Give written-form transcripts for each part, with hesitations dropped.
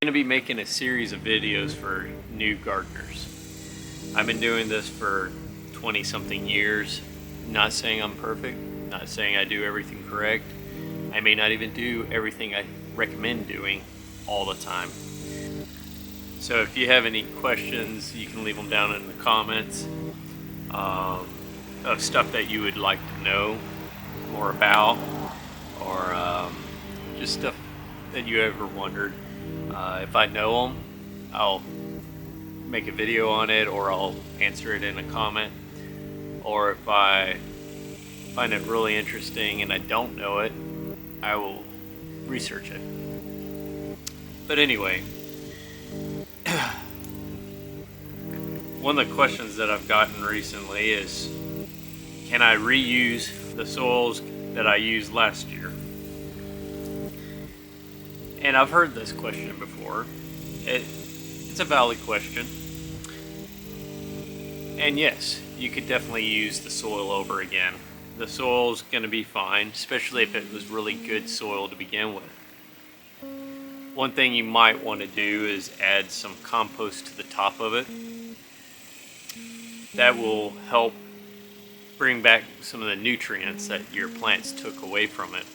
I'm going to be making a series of videos for new gardeners. I've been doing this for 20 something years. Not saying I'm perfect, not saying I do everything correct. I may not even do everything I recommend doing all the time. So if you have any questions, you can leave them down in the comments of stuff that you would like to know more about, or just stuff that you ever wondered. If I know them, I'll make a video on it, or I'll answer it in a comment. Or if I find it really interesting and I don't know it, I will research it. But anyway, one of the questions that I've gotten recently is, can I reuse the soils that I used last year? And I've heard this question before. It's a valid question. And yes, you could definitely use the soil over again. The soil's going to be fine, especially if it was really good soil to begin with. One thing you might want to do is add some compost to the top of it. That will help bring back some of the nutrients that your plants took away from it.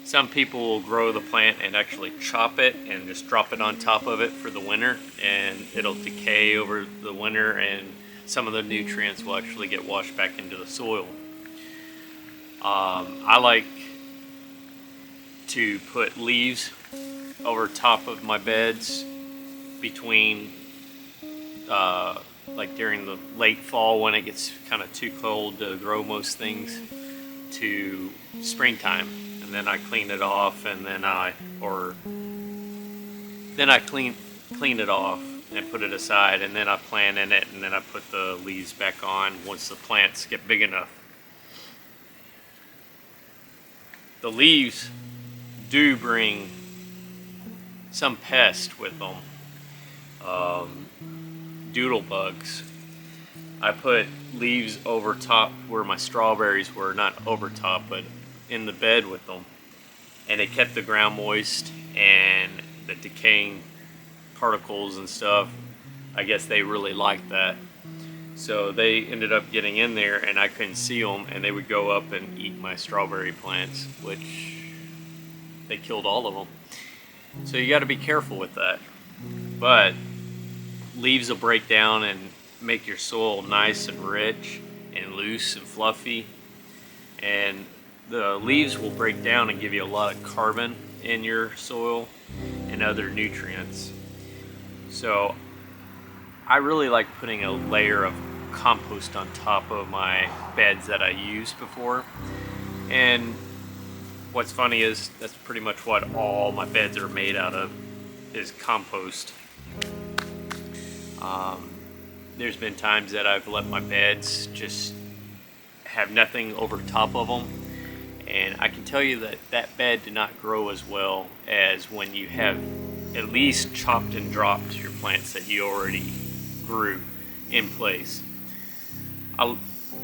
Some people will grow the plant and actually chop it and just drop it on top of it for the winter, and it'll decay over the winter and some of the nutrients will actually get washed back into the soil. I like to put leaves over top of my beds between like during the late fall when it gets kind of too cold to grow most things, to springtime. And then I clean it off, and then I clean it off and put it aside, and then I plant in it, and then I put the leaves back on once the plants get big enough. The leaves do bring some pest with them, doodle bugs. I put leaves over top where my strawberries were, not over top, but in the bed with them, and it kept the ground moist, and the decaying particles and stuff, I guess they really liked that. So they ended up getting in there, and I couldn't see them, and they would go up and eat my strawberry plants, which they killed all of them. So you got to be careful with that. But leaves will break down and make your soil nice and rich and loose and fluffy, and the leaves will break down and give you a lot of carbon in your soil and other nutrients. So I really like putting a layer of compost on top of my beds that I used before. And what's funny is that's pretty much what all my beds are made out of, is compost. There's been times that I've let my beds just have nothing over top of them, and I can tell you that that bed did not grow as well as when you have at least chopped and dropped your plants that you already grew in place. I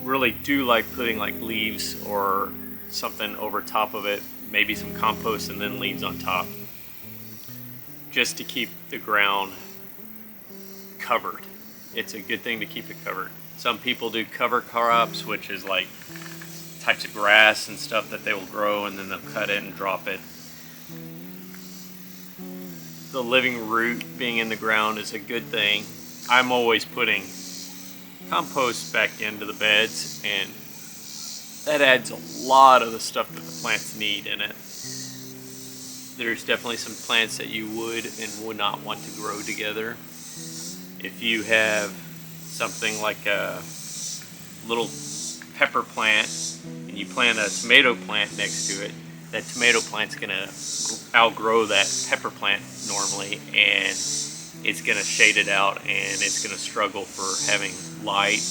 really do like putting like leaves or something over top of it, maybe some compost and then leaves on top, just to keep the ground covered. It's a good thing to keep it covered. Some people do cover crops, which is like types of grass and stuff that they will grow, and then they'll cut it and drop it. The living root being in the ground is a good thing. I'm always putting compost back into the beds, and that adds a lot of the stuff that the plants need in it. There's definitely some plants that you would and would not want to grow together. If you have something like a little pepper plant and you plant a tomato plant next to it, that tomato plant's gonna outgrow that pepper plant normally, and it's gonna shade it out, and it's gonna struggle for having light.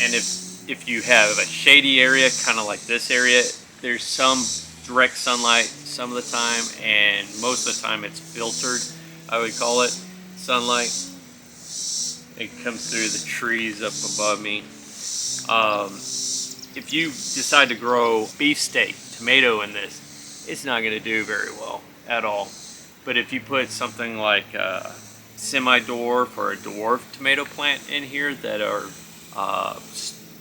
And if you have a shady area, kind of like this area, there's some direct sunlight some of the time, and most of the time it's filtered, I would call it, sunlight. It comes through the trees up above me. If you decide to grow beefsteak, tomato in this, it's not going to do very well at all. But if you put something like a semi-dwarf or a dwarf tomato plant in here that are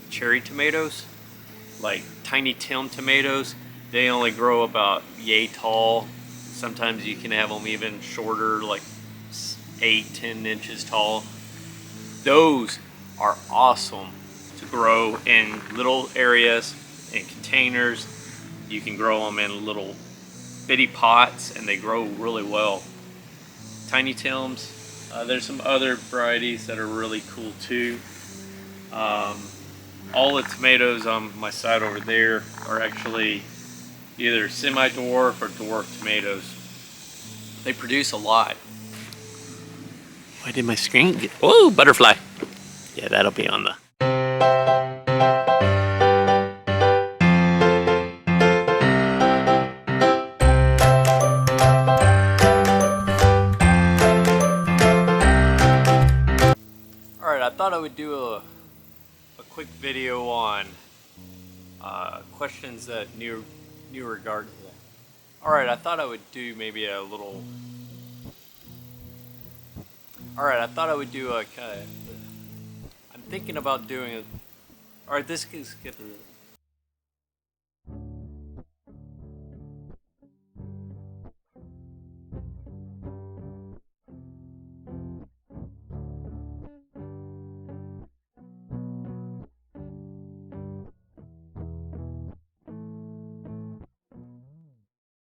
cherry tomatoes, like Tiny Tim tomatoes, they only grow about yay tall. Sometimes you can have them even shorter, like 8-10 inches tall. Those are awesome to grow in little areas, in containers. You can grow them in little bitty pots and they grow really well. Tiny Tims. There's some other varieties that are really cool too. All the tomatoes on my side over there are actually either semi-dwarf or dwarf tomatoes. They produce a lot. Why did my screen get... Whoa, butterfly. Yeah, that'll be on the... Alright, I thought I would do a quick video on questions that new regard to that. Alright, I thought I would do maybe a little... Alright, I thought I would do a kind of... I'm thinking about doing a... Alright, this is...